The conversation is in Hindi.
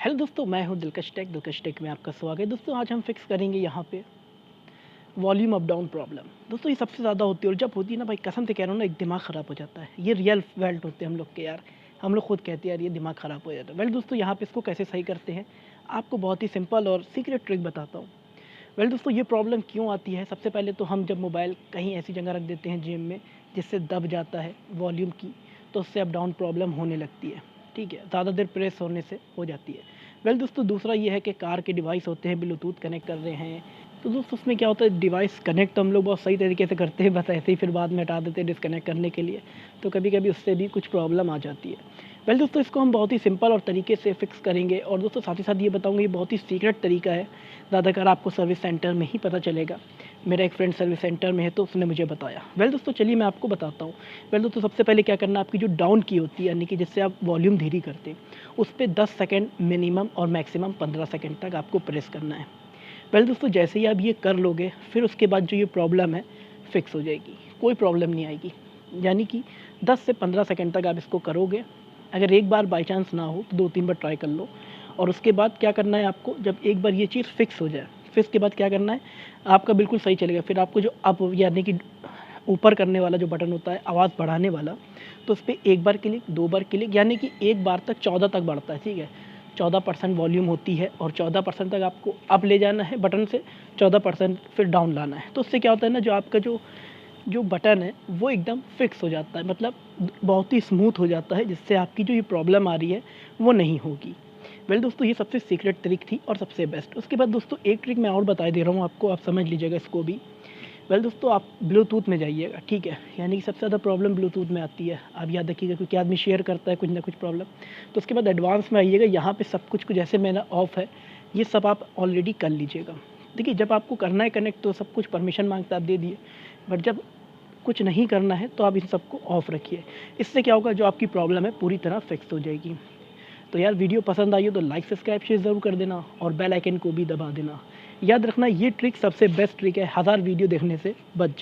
हेलो दोस्तों, मैं हूं दिलकश टेक में आपका स्वागत है। दोस्तों आज हम फिक्स करेंगे यहाँ पे वॉल्यूम अप डाउन प्रॉब्लम। दोस्तों ये सबसे ज़्यादा होती है और जब होती है ना भाई, कसम से कह रहा हूँ ना, एक दिमाग ख़राब हो जाता है। ये रियल वेल्ट होते हैं हम लोग के यार। हम लोग खुद कहते हैं यार ये दिमाग ख़राब हो जाता है। वेल दोस्तों यहाँ पे इसको कैसे सही करते हैं, आपको बहुत ही सिंपल और सीक्रेट ट्रिक बताता हूँ। वेल दोस्तों ये प्रॉब्लम क्यों आती है, सबसे पहले तो हम जब मोबाइल कहीं ऐसी जगह रख देते हैं जेब में जिससे दब जाता है वॉल्यूम की, तो उससे अप डाउन प्रॉब्लम होने लगती है। ठीक है, ज़्यादा देर प्रेस होने से हो जाती है। वेल दोस्तों दूसरा ये है कि कार के डिवाइस होते हैं, ब्लूटूथ कनेक्ट कर रहे हैं, तो दोस्तों उसमें क्या होता है, डिवाइस कनेक्ट तो हम लोग बहुत सही तरीके से करते हैं, बस ऐसे ही फिर बाद में हटा देते हैं डिस्कनेक्ट करने के लिए, तो कभी कभी उससे भी कुछ प्रॉब्लम आ जाती है। वेल दोस्तों इसको हम बहुत ही सिंपल और तरीके से फिक्स करेंगे, और दोस्तों साथ ही साथ ये बताऊंगा, ये बहुत ही सीक्रेट तरीका है, ज़्यादातर आपको सर्विस सेंटर में ही पता चलेगा। मेरा एक फ्रेंड सर्विस सेंटर में है तो उसने मुझे बताया। वेल दोस्तों चलिए मैं आपको बताता हूँ। वेल दोस्तों सबसे पहले क्या करना है, आपकी जो डाउन की होती है यानी कि जिससे आप वॉल्यूम धीरे करते हैं, उस पर 10 सेकेंड मिनिमम और मैक्सिमम 15 सेकेंड तक आपको प्रेस करना है। वेल दोस्तों जैसे ही आप ये कर लोगे, फिर उसके बाद जो ये प्रॉब्लम है फिक्स हो जाएगी, कोई प्रॉब्लम नहीं आएगी। यानी कि 10 से 15 सेकेंड तक आप इसको करोगे। अगर एक बार बाई चांस ना हो तो 2-3 बार ट्राई कर लो। और उसके बाद क्या करना है आपको, जब एक बार ये चीज़ फिक्स हो जाए, फिर उसके बाद क्या करना है, आपका बिल्कुल सही चलेगा। फिर आपको जो अप यानी कि ऊपर करने वाला जो बटन होता है, आवाज़ बढ़ाने वाला, तो उस पर एक बार क्लिक, 2 बार क्लिक, यानी कि एक बार तक 14 तक बढ़ता है। ठीक है, 14% वॉल्यूम होती है और 14% तक आपको अप ले जाना है बटन से, 14% फिर डाउन लाना है। तो उससे क्या होता है ना, जो आपका जो जो बटन है वो एकदम फिक्स हो जाता है, मतलब बहुत ही स्मूथ हो जाता है, जिससे आपकी जो ये प्रॉब्लम आ रही है वो नहीं होगी। वेल दोस्तों ये सबसे सीक्रेट ट्रिक थी और सबसे बेस्ट। उसके बाद दोस्तों एक ट्रिक मैं और बता दे रहा हूँ आपको, आप समझ लीजिएगा इसको भी। वेल दोस्तों आप ब्लूटूथ में जाइएगा। ठीक है, यानी कि सबसे ज़्यादा प्रॉब्लम ब्लूटूथ में आती है, आप याद रखिएगा, क्योंकि आदमी शेयर करता है कुछ ना कुछ प्रॉब्लम। तो उसके बाद एडवांस में आइएगा, यहाँ पे सब कुछ जैसे मेरा ऑफ है, ये सब आप ऑलरेडी कर लीजिएगा। देखिए जब आपको करना है कनेक्ट तो सब कुछ परमिशन मांगता है, आप दे दिए, बट जब कुछ नहीं करना है तो आप इन सबको ऑफ रखिए। इससे क्या होगा, जो आपकी प्रॉब्लम है पूरी तरह फिक्स हो जाएगी। तो यार वीडियो पसंद आई हो तो लाइक सब्सक्राइब शेयर ज़रूर कर देना और बेल आइकन को भी दबा देना। याद रखना ये ट्रिक सबसे बेस्ट ट्रिक है, 1000 वीडियो देखने से बच जाए।